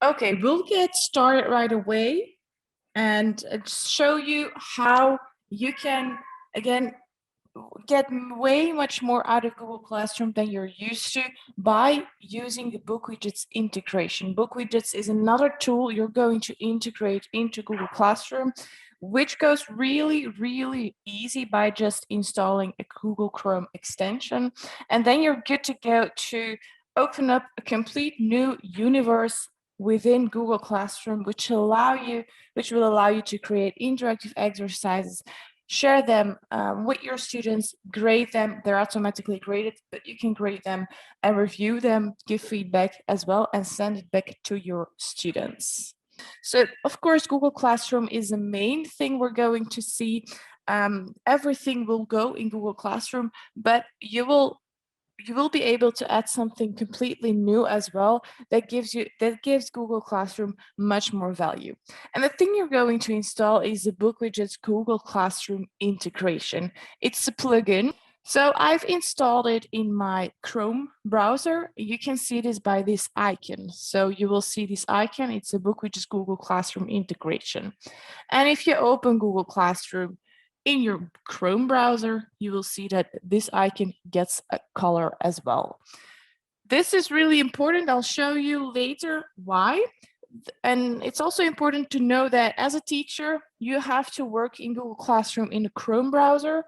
Okay, we'll get started right away and show you how you can, again, get way much more out of Google Classroom than you're used to by using the BookWidgets integration. BookWidgets is another tool you're going to integrate into Google Classroom, which goes really, really easy by just installing a Google Chrome extension. And then you're good to go to open up a complete new universe within Google Classroom, which will allow you to create interactive exercises, share them with your students, grade them. They're automatically graded, but you can grade them and review them, give feedback as well, and send it back to your students. So, of course, Google Classroom is the main thing we're going to see. Everything will go in Google Classroom, but you will be able to add something completely new as well that gives Google Classroom much more value. And the thing you're going to install is the BookWidgets Google Classroom integration. It's a plugin. So I've installed it in my Chrome browser. You can see this by this icon. So you will see this icon. It's a BookWidgets Google Classroom integration. And if you open Google Classroom in your Chrome browser, you will see that this icon gets a color as well. This is really important. I'll show you later why. And it's also important to know that as a teacher, you have to work in Google Classroom in the Chrome browser.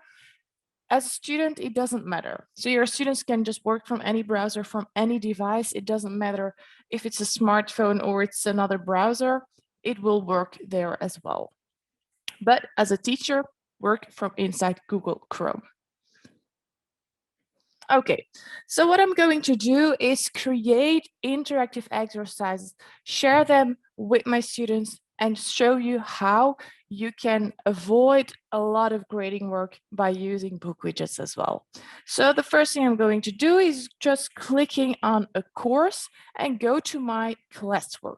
As a student, it doesn't matter. So your students can just work from any browser, from any device. It doesn't matter if it's a smartphone or it's another browser, it will work there as well. But as a teacher, work from inside Google Chrome. Okay, so what I'm going to do is create interactive exercises, share them with my students, and show you how you can avoid a lot of grading work by using BookWidgets as well. So the first thing I'm going to do is just clicking on a course and go to my classwork.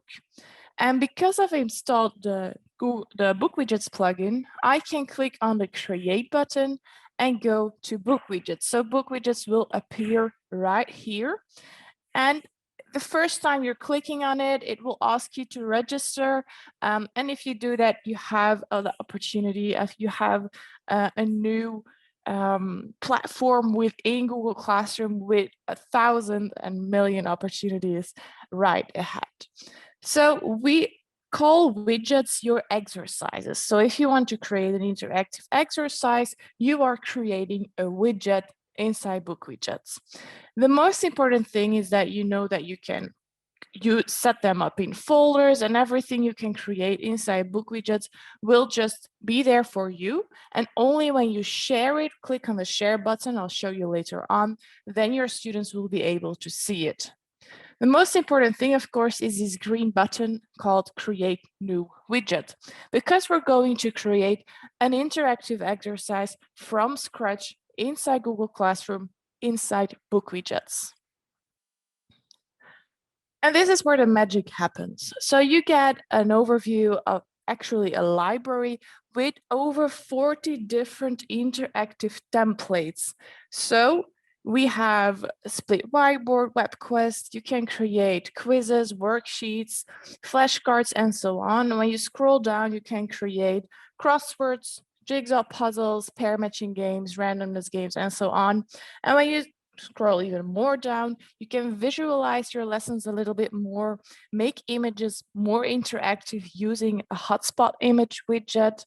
And because I've installed the BookWidgets plugin, I can click on the Create button and go to BookWidgets. So BookWidgets will appear right here. And the first time you're clicking on it, it will ask you to register. And if you do that, you have the opportunity if you have a new platform within Google Classroom with 1,000 and million opportunities right ahead. So we call widgets your exercises. So if you want to create an interactive exercise, you are creating a widget inside BookWidgets. The most important thing is that you know that you set them up in folders, and everything you can create inside BookWidgets will just be there for you. And only when you share it, click on the share button, I'll show you later on, then your students will be able to see it. The most important thing, of course, is this green button called Create New Widget, because we're going to create an interactive exercise from scratch inside Google Classroom, inside BookWidgets. And this is where the magic happens. So you get an overview of actually a library with over 40 different interactive templates. So we have a split whiteboard, web quest. You can create quizzes, worksheets, flashcards, and so on. When you scroll down, you can create crosswords, jigsaw puzzles, pair matching games, randomness games, and so on. And when you scroll even more down, you can visualize your lessons a little bit more, make images more interactive using a hotspot image widget.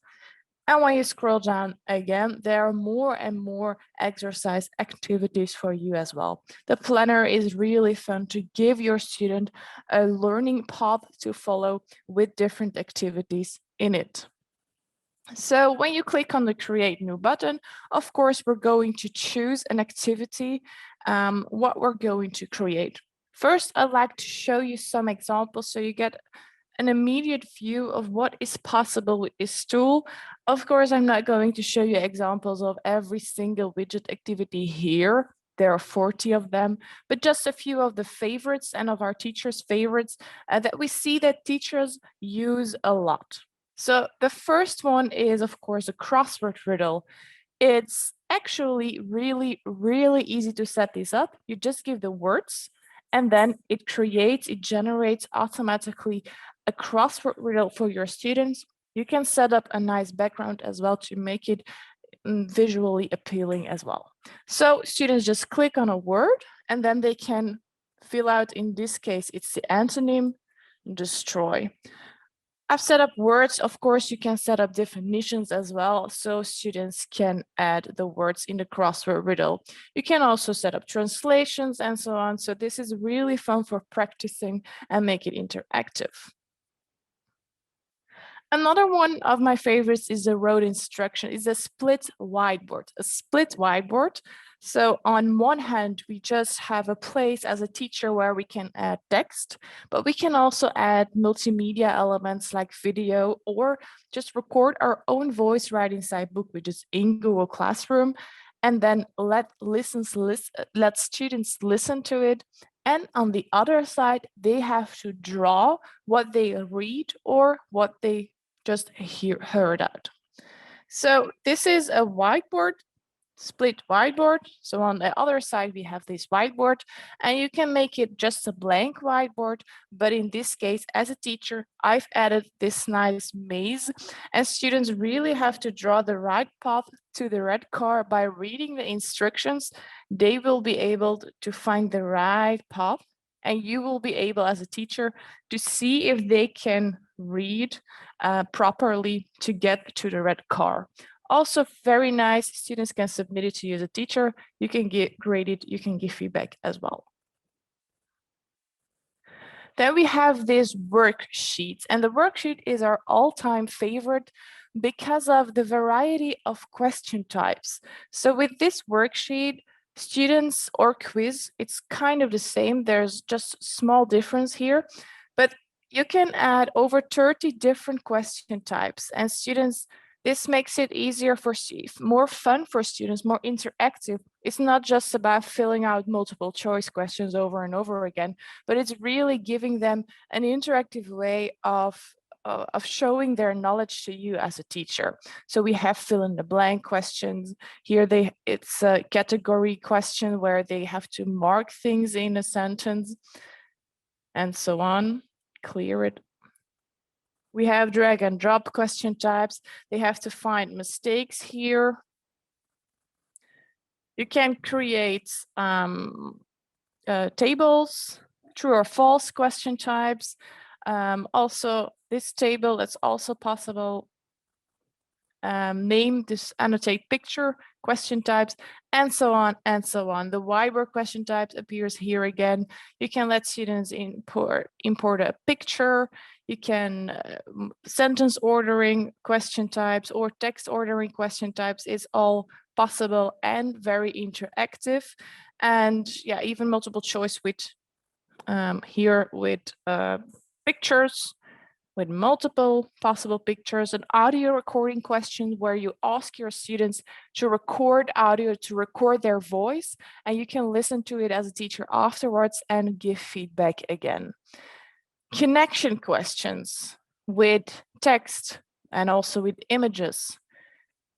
And when you scroll down again, there are more and more exercise activities for you as well. The planner is really fun to give your student a learning path to follow with different activities in it. So when you click on the Create New button, of course, we're going to choose an activity, what we're going to create. First, I'd like to show you some examples so you get an immediate view of what is possible with this tool. Of course, I'm not going to show you examples of every single widget activity here. There are 40 of them, but just a few of the favorites and of our teachers' favorites that we see that teachers use a lot. So the first one is, of course, a crossword riddle. It's actually really, really easy to set this up. You just give the words, And then it generates automatically a crossword riddle for your students. You can set up a nice background as well to make it visually appealing as well. So students just click on a word and then they can fill out, in this case, it's the antonym, destroy. I've set up words. Of course, you can set up definitions as well, so students can add the words in the crossword riddle. You can also set up translations and so on. So this is really fun for practicing and make it interactive. Another one of my favorites is the road instruction. It's a split whiteboard. A split whiteboard. So on one hand, we just have a place as a teacher where we can add text, but we can also add multimedia elements like video, or just record our own voice right inside BookWidgets in Google Classroom, and then let students listen to it. And on the other side, they have to draw what they read or what they just heard out. So this is a whiteboard, split whiteboard. So on the other side, we have this whiteboard, and you can make it just a blank whiteboard. But in this case, as a teacher, I've added this nice maze, and students really have to draw the right path to the red car. By reading the instructions, they will be able to find the right path, and you will be able as a teacher to see if they can read properly to get to the red car. Also very nice, students can submit it to you as a teacher, you can grade it, you can give feedback as well. Then we have this worksheet, and the worksheet is our all-time favorite because of the variety of question types. So with this worksheet, students or quiz, it's kind of the same, there's just small difference here, but you can add over 30 different question types, and students, this makes it easier for more fun for students, more interactive. It's not just about filling out multiple choice questions over and over again, but it's really giving them an interactive way of showing their knowledge to you as a teacher. So we have fill in the blank questions. Here it's a category question where they have to mark things in a sentence and so on, clear it. We have drag and drop question types. They have to find mistakes here. You can create tables, true or false question types. Also, this table, that's also possible. Name this, annotate picture, question types, and so on and so on. The whiteboard question types appears here again. You can let students import a picture. You can sentence ordering question types or text ordering question types is all possible and very interactive. And yeah, even multiple choice with here with pictures, with multiple possible pictures, an audio recording question where you ask your students to record audio, to record their voice, and you can listen to it as a teacher afterwards and give feedback again. Connection questions with text and also with images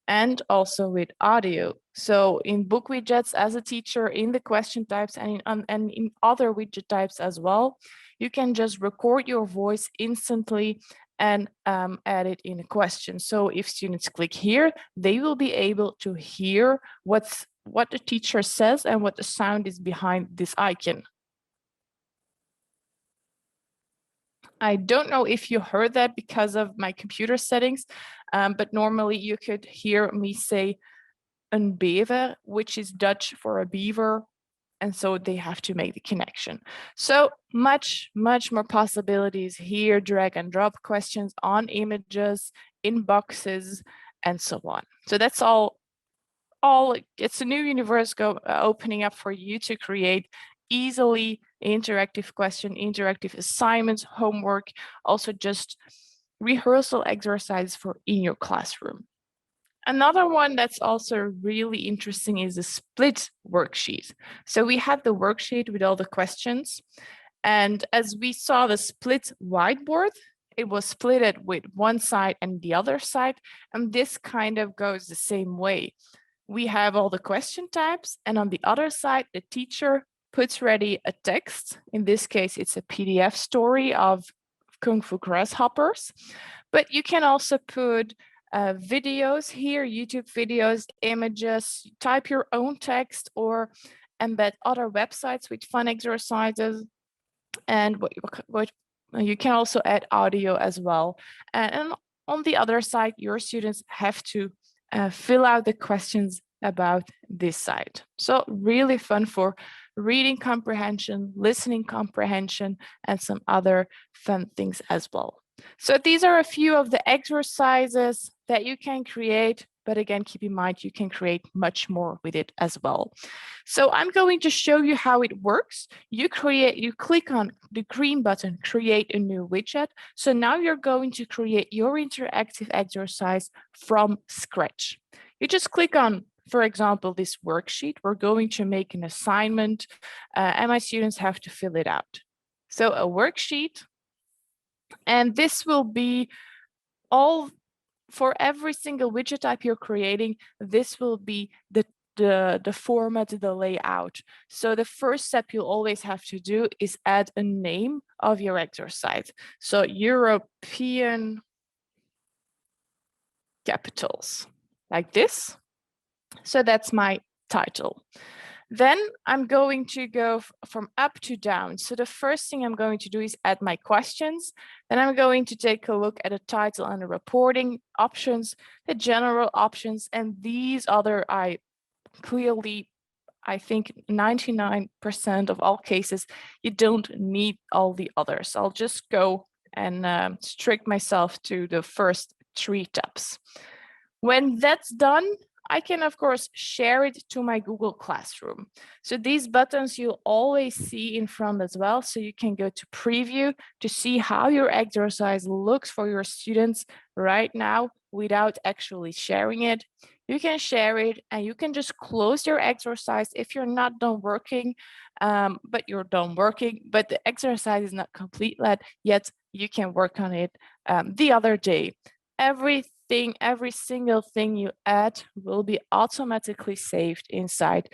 and also with audio. So in BookWidgets as a teacher, in the question types and in other widget types as well, you can just record your voice instantly and add it in a question. So if students click here, they will be able to hear what the teacher says and what the sound is behind this icon. I don't know if you heard that because of my computer settings, but normally you could hear me say een bever, which is Dutch for a beaver. And so they have to make the connection. So much more possibilities here, drag and drop questions on images, in boxes, and so on. So that's all it's a new universe opening up for you to create easily interactive question, interactive assignments, homework, also just rehearsal exercises for in your classroom. Another one that's also really interesting is a split worksheet. So we had the worksheet with all the questions, and as we saw the split whiteboard, it was split with one side and the other side, and this kind of goes the same way. We have all the question types, and on the other side, the teacher puts ready a text. In this case, it's a PDF story of Kung Fu grasshoppers, but you can also put videos here, YouTube videos, images, type your own text or embed other websites with fun exercises. And what you can also add audio as well. And on the other side, your students have to fill out the questions about this side. So really fun for reading comprehension, listening comprehension, and some other fun things as well. So these are a few of the exercises that you can create, but again, keep in mind, you can create much more with it as well. So I'm going to show you how it works. You click on the green button, create a new widget. So now you're going to create your interactive exercise from scratch. You just click on, for example, this worksheet. We're going to make an assignment and my students have to fill it out. So a worksheet, and this will be all for every single widget type you're creating. This will be the format, the layout. So the first step you'll always have to do is add a name of your exercise. So European capitals, like this. So that's my title. Then I'm going to go from up to down. So the first thing I'm going to do is add my questions. Then I'm going to take a look at the title and the reporting options, the general options, and these other I think 99% of all cases, you don't need all the others. I'll just go and strict myself to the first 3 tabs. When that's done, I can, of course, share it to my Google Classroom. So these buttons you'll always see in front as well. So you can go to preview to see how your exercise looks for your students right now without actually sharing it. You can share it and you can just close your exercise if you're not done working, but you're done working, but the exercise is not complete yet. You can work on it the other day. Every single thing you add will be automatically saved inside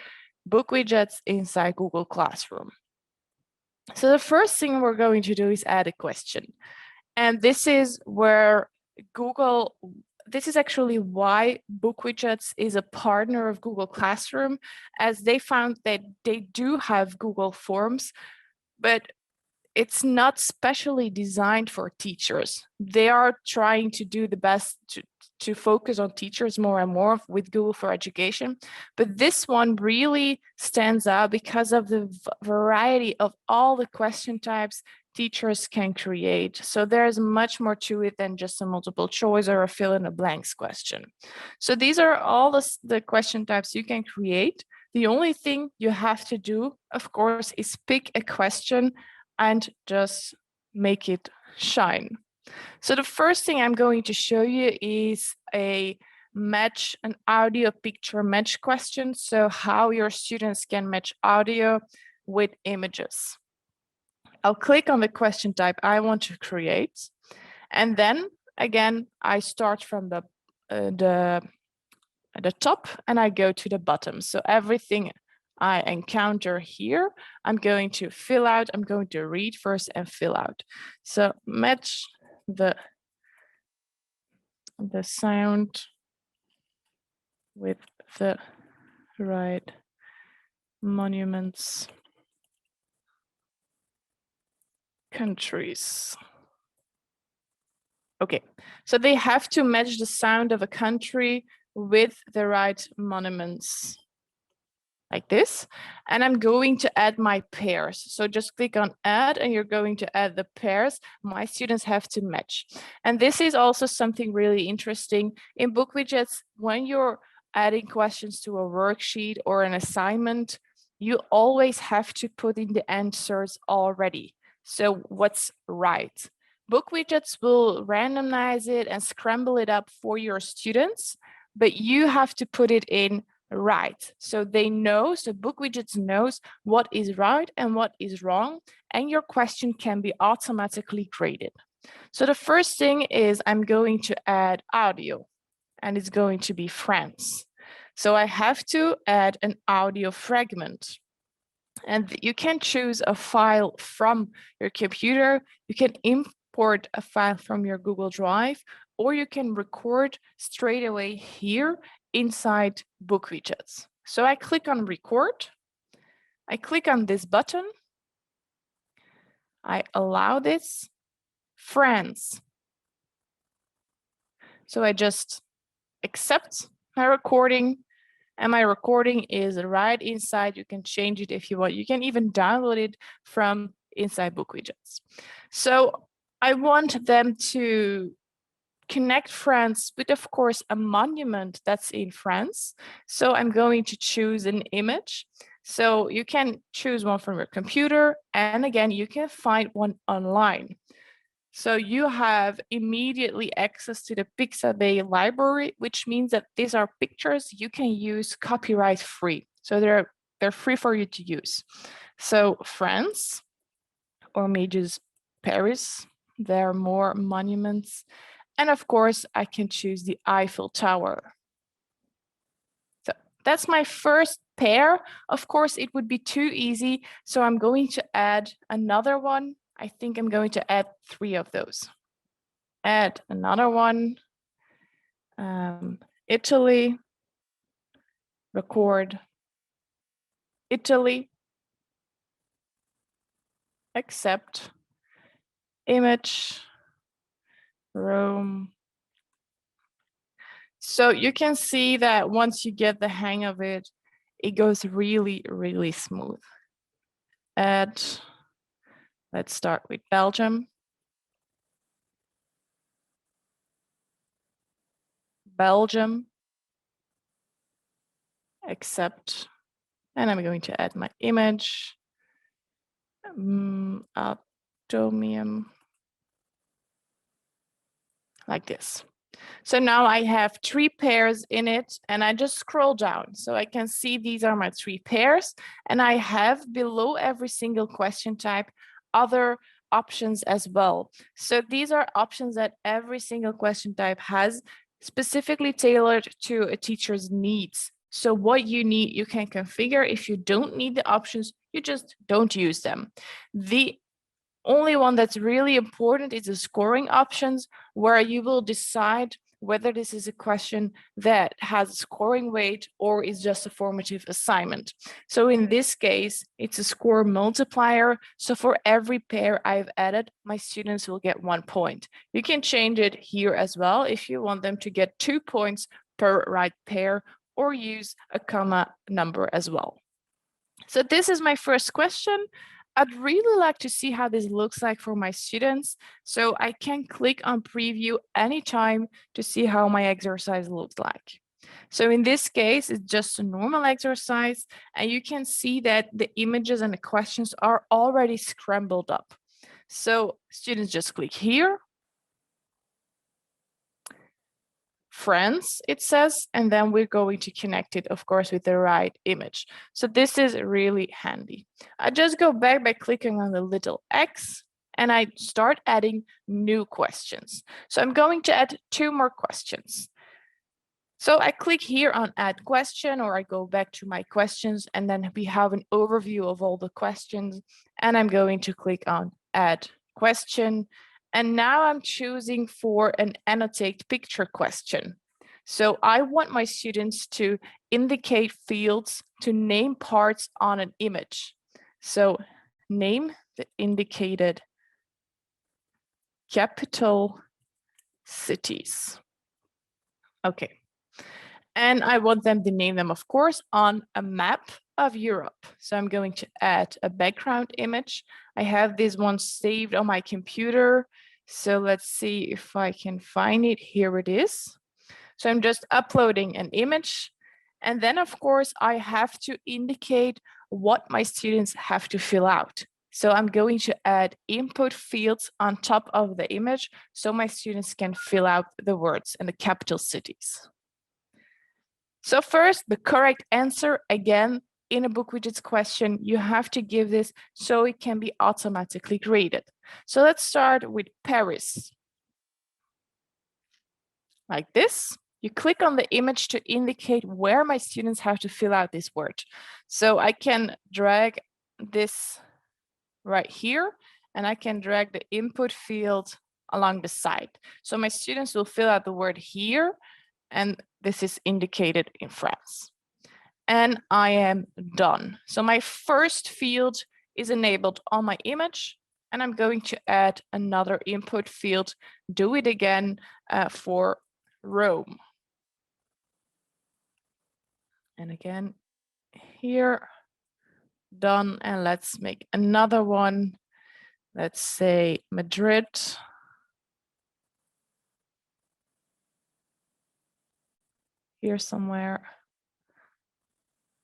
BookWidgets inside Google Classroom. So the first thing we're going to do is add a question. And this is where this is actually why BookWidgets is a partner of Google Classroom, as they found that they do have Google Forms, but it's not specially designed for teachers. They are trying to do the best to focus on teachers more and more with Google for Education. But this one really stands out because of the variety of all the question types teachers can create. So there's much more to it than just a multiple choice or a fill in the blanks question. So these are all the question types you can create. The only thing you have to do, of course, is pick a question and just make it shine. So the first thing I'm going to show you is an audio picture match question. So how your students can match audio with images. I'll click on the question type I want to create. And then again, I start from the top and I go to the bottom. So everything I encounter here, I'm going to fill out. I'm going to read first and fill out. So match the sound with the right monuments, countries. Okay, so they have to match the sound of a country with the right monuments, like this. And I'm going to add my pairs. So just click on add and you're going to add the pairs my students have to match. And this is also something really interesting in BookWidgets. When you're adding questions to a worksheet or an assignment, you always have to put in the answers already. So what's right? BookWidgets will randomize it and scramble it up for your students, but you have to put it in right. So they know, so BookWidgets knows what is right and what is wrong, and your question can be automatically graded. So the first thing is I'm going to add audio, and it's going to be France. So I have to add an audio fragment. And you can choose a file from your computer. You can import a file from your Google Drive, or you can record straight away here inside BookWidgets. So I click on record. I click on this button. I allow this. Friends. So I just accept my recording, and my recording is right inside. You can change it if you want. You can even download it from inside BookWidgets. So I want them to connect France with, of course, a monument that's in France. So I'm going to choose an image. So you can choose one from your computer, and again, you can find one online. So you have immediately access to the Pixabay library, which means that these are pictures you can use copyright free. So they're free for you to use. So France, or maybe just Paris, there are more monuments. And of course, I can choose the Eiffel Tower. So that's my first pair. Of course, it would be too easy. So I'm going to add another one. I think I'm going to add 3 of those. Add another one. Italy. Record. Italy. Accept. Image. Rome. So you can see that once you get the hang of it, it goes really, really smooth. Add. Let's start with Belgium. Belgium. Accept. And I'm going to add my image. Atomium. Like this. So now I have 3 pairs in it, and I just scroll down. So I can see these are my 3 pairs, and I have below every single question type other options as well. So these are options that every single question type has, specifically tailored to a teacher's needs. So what you need, you can configure. If you don't need the options, you just don't use them. The only one that's really important is the scoring options, where you will decide whether this is a question that has a scoring weight or is just a formative assignment. So in this case, it's a score multiplier. So for every pair I've added, my students will get 1 point. You can change it here as well if you want them to get 2 points per right pair, or use a comma number as well. So this is my first question. I'd really like to see how this looks like for my students. So I can click on preview anytime to see how my exercise looks like. So in this case, it's just a normal exercise, and you can see that the images and the questions are already scrambled up. So students just click here. Friends, it says, and then we're going to connect it, of course, with the right image. So this is really handy. I just go back by clicking on the little X, and I start adding new questions. So I'm going to add 2 more questions. So I click here on add question, or I go back to my questions, and then we have an overview of all the questions, and I'm going to click on add question. And now I'm choosing for an annotate picture question. So I want my students to indicate fields to name parts on an image. So name the indicated capital cities. Okay. And I want them to name them, of course, on a map of Europe. So I'm going to add a background image. I have this one saved on my computer. So let's see if I can find it. Here it is. So I'm just uploading an image. And then, of course, I have to indicate what my students have to fill out. So I'm going to add input fields on top of the image so my students can fill out the words and the capital cities. So first, the correct answer, again, in a BookWidgets question, you have to give this so it can be automatically graded. So let's start with Paris. Like this. You click on the image to indicate where my students have to fill out this word. So I can drag this right here, and I can drag the input field along the side. So my students will fill out the word here, and this is indicated in France. And I am done. So my first field is enabled on my image, and I'm going to add another input field, do it again for Rome. And again, here, done, and let's make another one. Let's say Madrid. Here somewhere,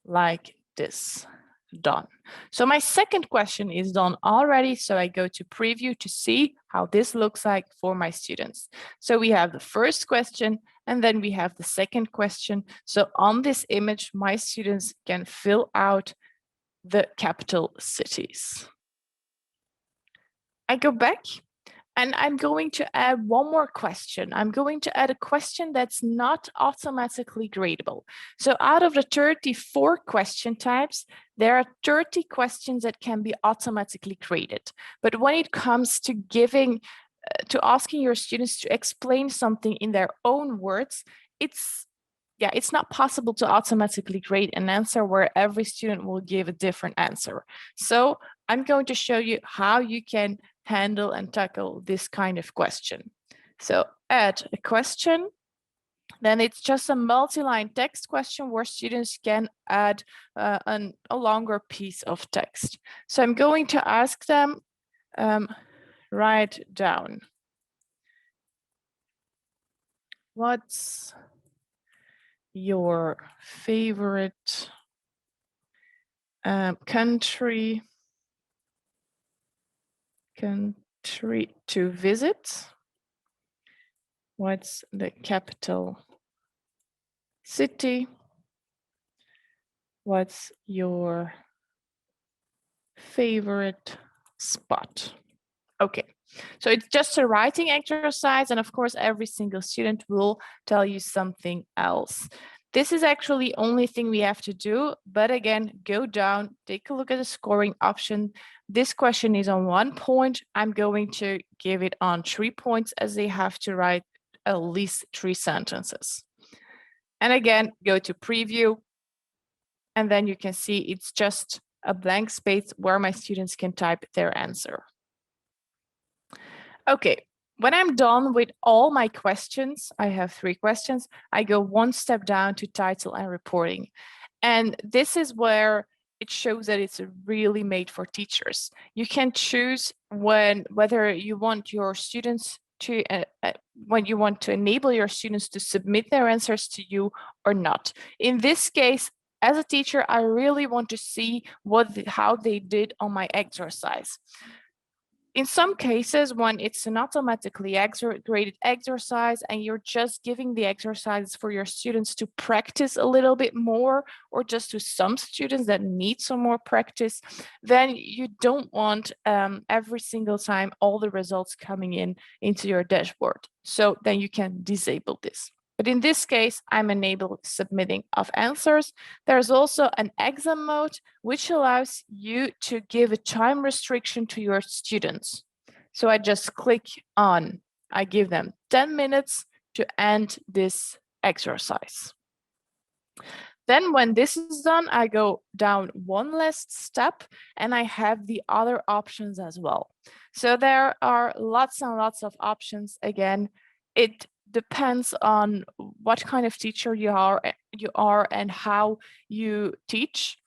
like this, done. So my second question is done already. So I go to preview to see how this looks like for my students. So we have the first question, and then we have the second question. So on this image, my students can fill out the capital cities. I go back. And I'm going to add one more question. I'm going to add a question that's not automatically gradable. So out of the 34 question types, there are 30 questions that can be automatically graded. But when it comes to asking your students to explain something in their own words, it's not possible to automatically grade an answer where every student will give a different answer. So I'm going to show you how you can handle and tackle this kind of question. So add a question, then it's just a multi-line text question where students can add a longer piece of text. So I'm going to ask them, write down, what's your favorite country to visit? What's the capital city? What's your favorite spot? Okay, so it's just a writing exercise, and of course every single student will tell you something else. This is actually the only thing we have to do, but again, go down, take a look at the scoring option. This question is on 1 point. I'm going to give it on 3 points as they have to write at least 3 sentences. And again, go to preview, and then you can see it's just a blank space where my students can type their answer. Okay, when I'm done with all my questions, I have 3 questions, I go one step down to title and reporting. And this is where it shows that it's really made for teachers. You can choose whether you want your students to, when you want to enable your students to submit their answers to you or not. In this case, as a teacher, I really want to see how they did on my exercise. In some cases, when it's an automatically graded exercise and you're just giving the exercises for your students to practice a little bit more, or just to some students that need some more practice, then you don't want every single time all the results coming into your dashboard. So then you can disable this. But in this case, I'm enabling submitting of answers. There's also an exam mode, which allows you to give a time restriction to your students. So I just click on, I give them 10 minutes to end this exercise. Then when this is done, I go down one last step and I have the other options as well. So there are lots and lots of options. Again, it depends on what kind of teacher you are and how you teach,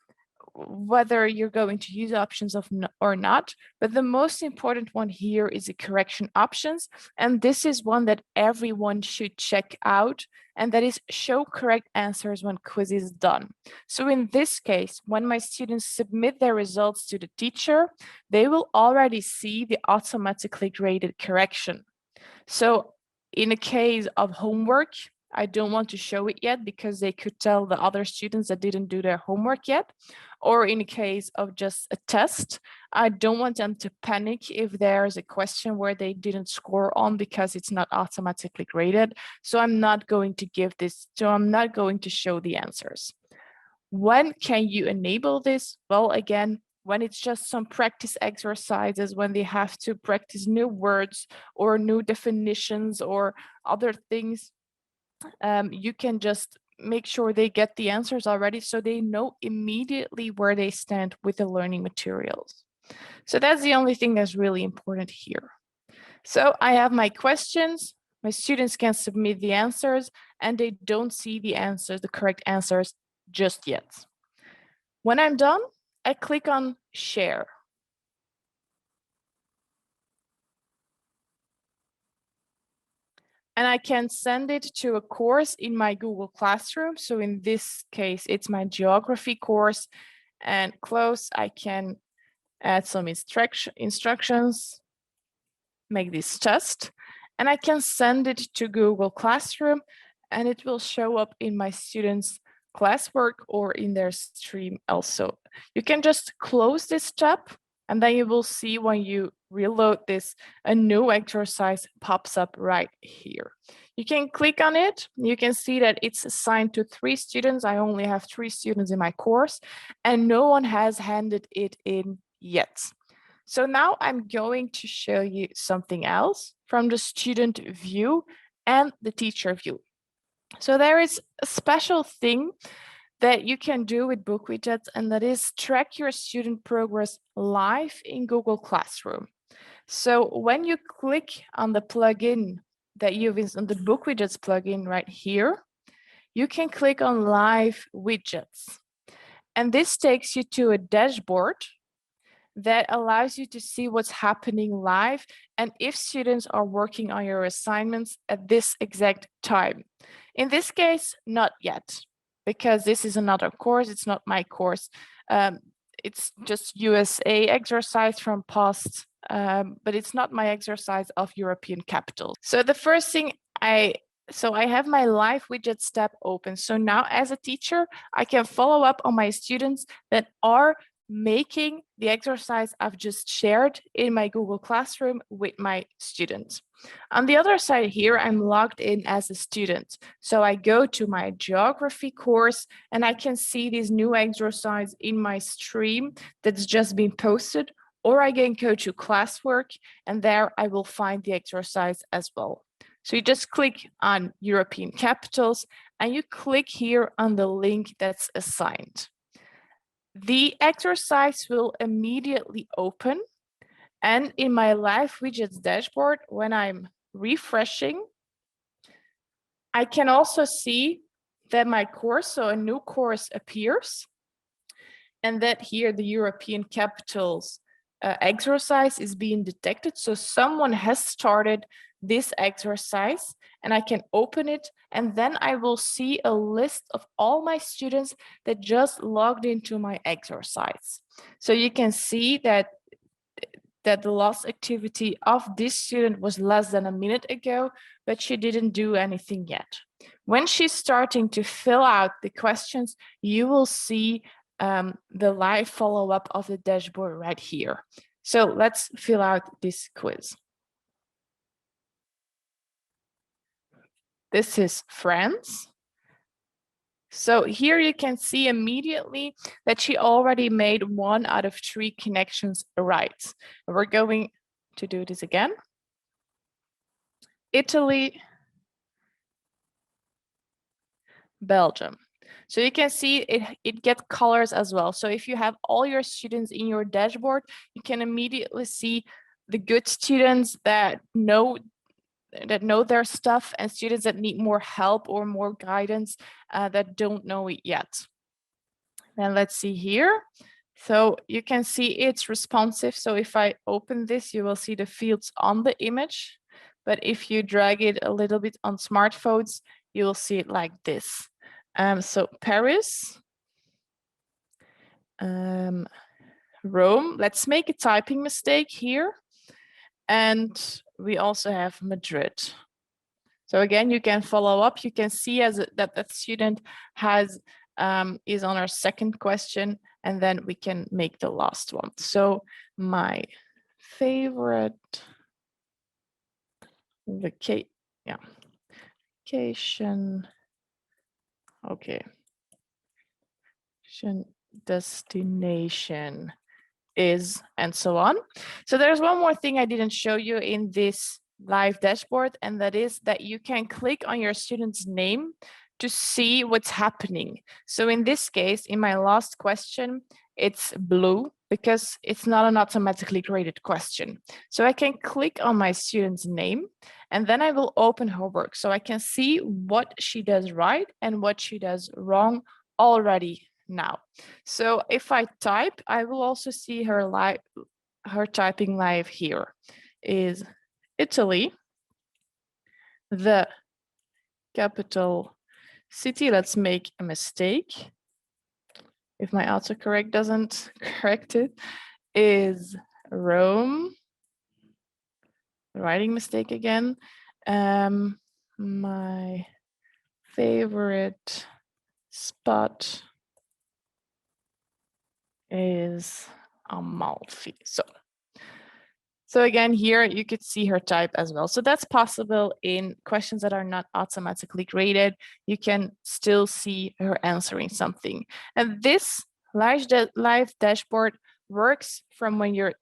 whether you're going to use options or not. But the most important one here is the correction options. And this is one that everyone should check out, and that is show correct answers when quiz is done. So in this case, when my students submit their results to the teacher, they will already see the automatically graded correction. So in a case of homework, I don't want to show it yet because they could tell the other students that didn't do their homework yet. Or in a case of just a test, I don't want them to panic if there's a question where they didn't score on because it's not automatically graded. So I'm not going to give this, so I'm not going to show the answers. When can you enable this? Well, again, when it's just some practice exercises, when they have to practice new words or new definitions or other things, you can just make sure they get the answers already so they know immediately where they stand with the learning materials. So that's the only thing that's really important here. So I have my questions, my students can submit the answers, and they don't see the answers, the correct answers just yet. When I'm done, I click on share. And I can send it to a course in my Google Classroom. So in this case, it's my geography course. And close, I can add some instructions, make this test, and I can send it to Google Classroom, and it will show up in my students' classwork or in their stream also. You can just close this tab, and then you will see when you reload this, a new exercise pops up right here. You can click on it. You can see that it's assigned to 3 students. I only have 3 students in my course, and no one has handed it in yet. So now I'm going to show you something else from the student view and the teacher view. So there is a special thing that you can do with BookWidgets, and that is track your student progress live in Google Classroom. So when you click on the plugin that you've on the BookWidgets plugin right here, you can click on Live Widgets. And this takes you to a dashboard that allows you to see what's happening live and if students are working on your assignments at this exact time. In this case, not yet, because this is another course. It's not my course. It's just USA exercise from past, but it's not my exercise of European capitals. So the first thing I have my live widgets tab open. So now as a teacher, I can follow up on my students that are making the exercise I've just shared in my Google Classroom with my students. On the other side here, I'm logged in as a student. So I go to my geography course and I can see this new exercise in my stream that's just been posted, or I can go to classwork and there I will find the exercise as well. So you just click on European capitals and you click here on the link that's assigned. The exercise will immediately open, and in my live widgets dashboard, when I'm refreshing, I can also see that my course, so a new course appears, and that here the European capitals exercise is being detected. So someone has started this exercise and I can open it, and then I will see a list of all my students that just logged into my exercise. So you can see that the last activity of this student was less than a minute ago, but she didn't do anything yet. When she's starting to fill out the questions, you will see the live follow-up of the dashboard right here. So let's fill out this quiz. This is France. So here you can see immediately that she already made 1 out of 3 connections right. We're going to do this again. Italy, Belgium. So you can see it gets colors as well. So if you have all your students in your dashboard, you can immediately see the good students that know their stuff and students that need more help or more guidance that don't know it yet. Then let's see here. So you can see it's responsive. So if I open this, you will see the fields on the image. But if you drag it a little bit on smartphones, you will see it like this. So Paris, Rome. Let's make a typing mistake here. And we also have Madrid. So again, you can follow up. You can see that student has is on our second question, and then we can make the last one. So my favorite vacation. Okay. Destination is, and so on. So there's one more thing I didn't show you in this live dashboard, and that is that you can click on your student's name to see what's happening. So in this case, in my last question, it's blue because it's not an automatically graded question. So I can click on my student's name and then I will open her work so I can see what she does right and what she does wrong already now. So if I type, I will also see her typing live here. Is Italy the capital city? Let's make a mistake. If my autocorrect doesn't correct it, is Rome. Writing mistake again. My favorite spot is Amalfi. So again, here you could see her type as well. So that's possible in questions that are not automatically graded. You can still see her answering something. And this live dashboard works from when you're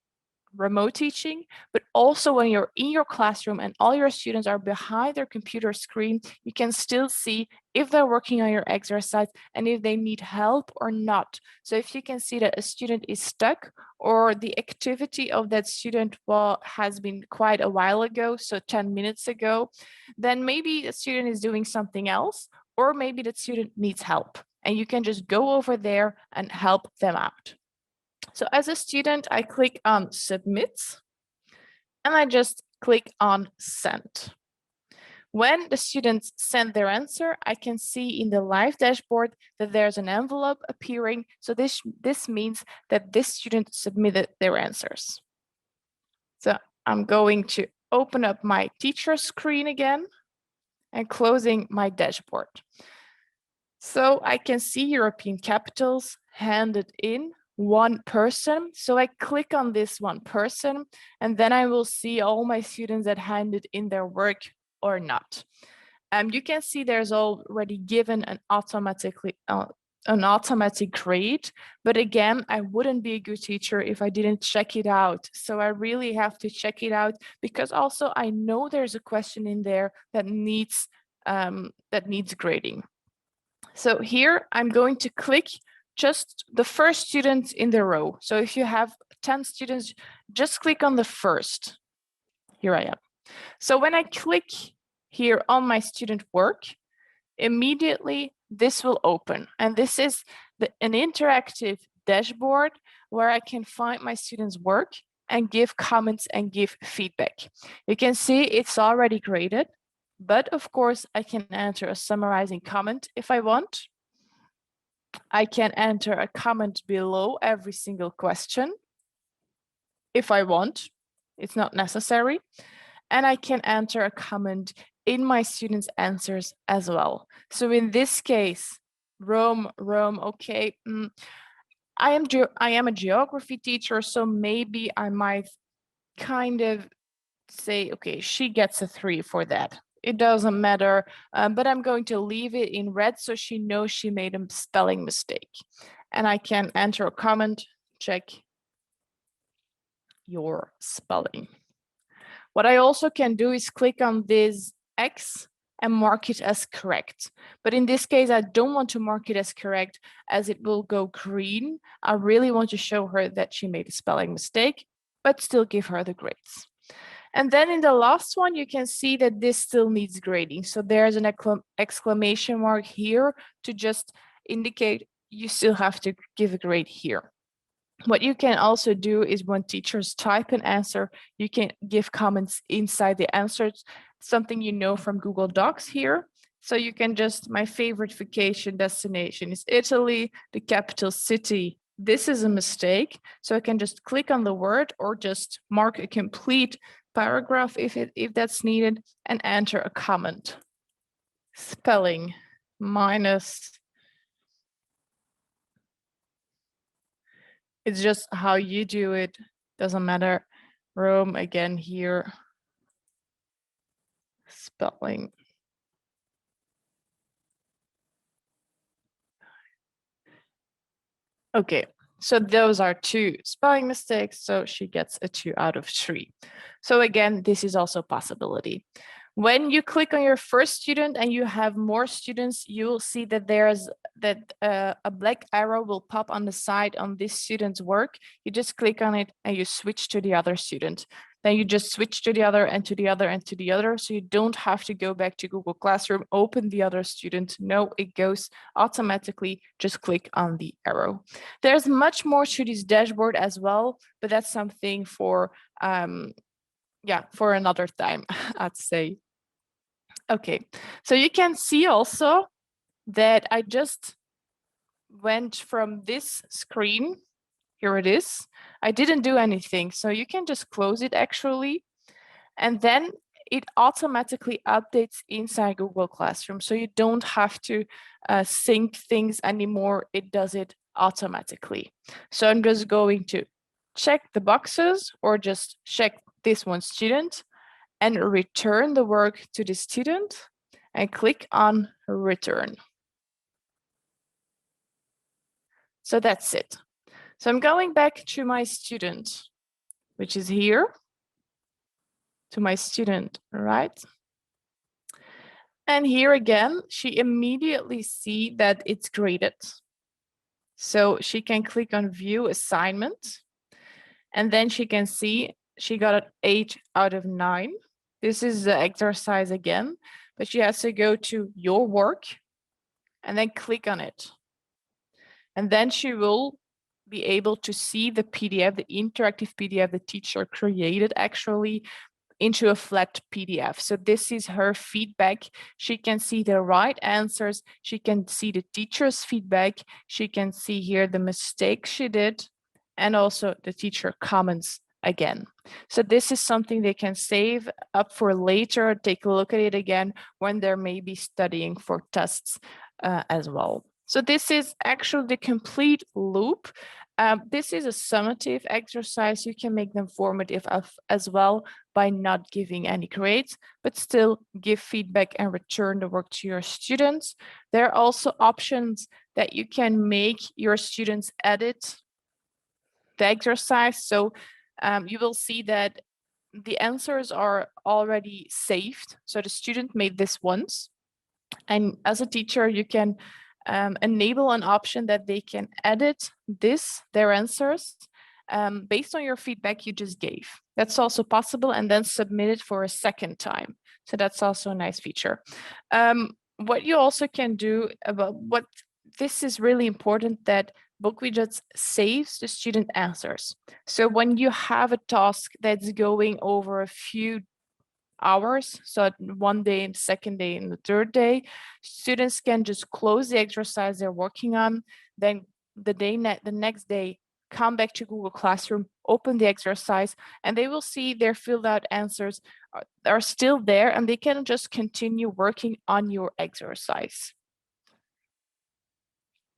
remote teaching, but also when you're in your classroom and all your students are behind their computer screen, you can still see if they're working on your exercise and if they need help or not. So if you can see that a student is stuck or the activity of that student has been quite a while ago, so 10 minutes ago, then maybe the student is doing something else, or maybe the student needs help and you can just go over there and help them out. So as a student, I click on submit and I just click on send. When the students send their answer, I can see in the live dashboard that there's an envelope appearing. So this means that this student submitted their answers. So I'm going to open up my teacher screen again and closing my dashboard. So I can see European capitals handed in one person. So I click on this one person, and then I will see all my students that handed in their work or not. You can see there's already given an automatic grade, but again, I wouldn't be a good teacher if I didn't check it out. So I really have to check it out because also I know there's a question in there that needs grading. So here I'm going to click just the first student in the row. So if you have 10 students, just click on the first. Here I am. So when I click here on my student work, immediately this will open. And this is an interactive dashboard where I can find my students' work and give comments and give feedback. You can see it's already graded, but of course I can enter a summarizing comment if I want. I can enter a comment below every single question if I want. It's not necessary. And I can enter a comment in my students' answers as well. So in this case, Rome, okay. I am a geography teacher, so maybe I might kind of say, okay, she gets a 3 for that. It doesn't matter, but I'm going to leave it in red so she knows she made a spelling mistake. And I can enter a comment, check your spelling. What I also can do is click on this X and mark it as correct. But in this case, I don't want to mark it as correct as it will go green. I really want to show her that she made a spelling mistake, but still give her the grades. And then in the last one, you can see that this still needs grading. So there's an exclamation mark here to just indicate you still have to give a grade here. What you can also do is when teachers type an answer, you can give comments inside the answers, something you know from Google Docs here. So you can just, my favorite vacation destination is Italy, the capital city. This is a mistake. So I can just click on the word or just mark a complete paragraph if that's needed and enter a comment. Spelling minus. It's just how you do it. Doesn't matter. Rome again here. Spelling. Okay, So those are 2 spelling mistakes. So she gets a 2 out of 3. So again, this is also a possibility. When you click on your first student and you have more students, you will see that a black arrow will pop on the side on this student's work. You just click on it and you switch to the other student. Then you just switch to the other and to the other and to the other. So you don't have to go back to Google Classroom, open the other student. No, it goes automatically. Just click on the arrow. There's much more to this dashboard as well, but that's something for for another time, I'd say. Okay, so you can see also that I just went from this screen, here it is. I didn't do anything, so you can just close it actually, and then it automatically updates inside Google Classroom, so you don't have to sync things anymore. It does it automatically. So I'm just going to check the boxes or just check this one student and return the work to the student and click on return. So that's it. So I'm going back to my student, which is here, to my student, right? And here again, she immediately see that it's graded. So she can click on view assignment, and then she can see she got an 8 out of 9. This is the exercise again, but she has to go to your work and then click on it. And then she will be able to see the PDF, the interactive PDF the teacher created actually into a flat PDF. So this is her feedback. She can see the right answers. She can see the teacher's feedback. She can see here the mistakes she did and also the teacher comments again. So this is something they can save up for later, take a look at it again when they're maybe studying for tests as well. So this is actually the complete loop. This is a summative exercise. You can make them formative as well by not giving any grades, but still give feedback and return the work to your students. There are also options that you can make your students edit the exercise. So you will see that the answers are already saved. So the student made this once. And as a teacher, you can enable an option that they can edit their answers, based on your feedback you just gave. That's also possible, and then submit it for a second time. So that's also a nice feature. What you also can do this is really important, that BookWidgets saves the student answers. So when you have a task that's going over a few hours, so one day and second day and the third day, students can just close the exercise they're working on, then the next day come back to Google Classroom, open the exercise, and they will see their filled out answers are still there, and they can just continue working on your exercise.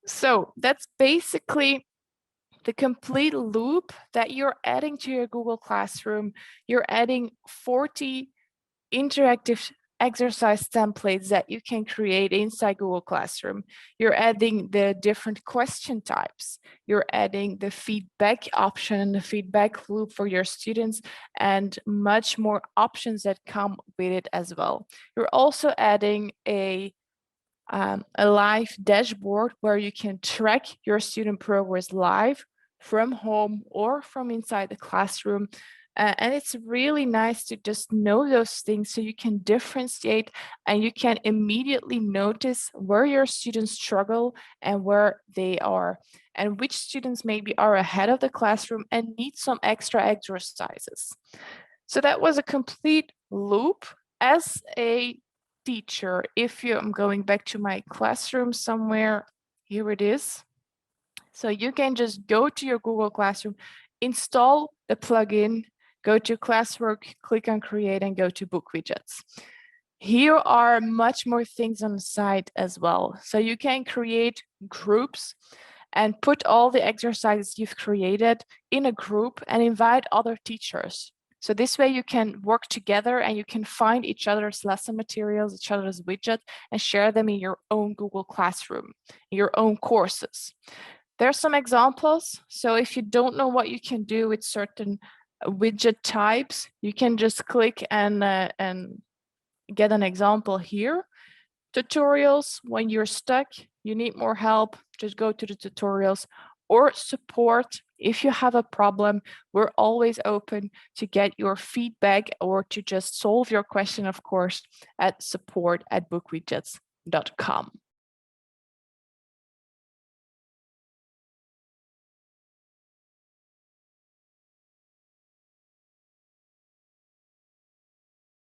So that's basically the complete loop that you're adding to your Google Classroom. You're adding 40 interactive exercise templates that you can create inside Google Classroom. You're adding the different question types. You're adding the feedback option and the feedback loop for your students, and much more options that come with it as well. You're also adding a live dashboard where you can track your student progress live from home or from inside the classroom. And it's really nice to just know those things so you can differentiate and you can immediately notice where your students struggle and where they are, and which students maybe are ahead of the classroom and need some extra exercises. So that was a complete loop. As a teacher, I'm going back to my classroom somewhere, here it is. So you can just go to your Google Classroom, install the plugin, go to Classwork, click on Create, and go to BookWidgets. Here are much more things on the site as well. So you can create groups and put all the exercises you've created in a group and invite other teachers. So this way you can work together and you can find each other's lesson materials, each other's widgets, and share them in your own Google Classroom, your own courses. There's some examples. So if you don't know what you can do with certain widget types, you can just click and get an example here. Tutorials, when you're stuck, you need more help, just go to the tutorials. Or support, if you have a problem, we're always open to get your feedback or to just solve your question, of course, at support@bookwidgets.com.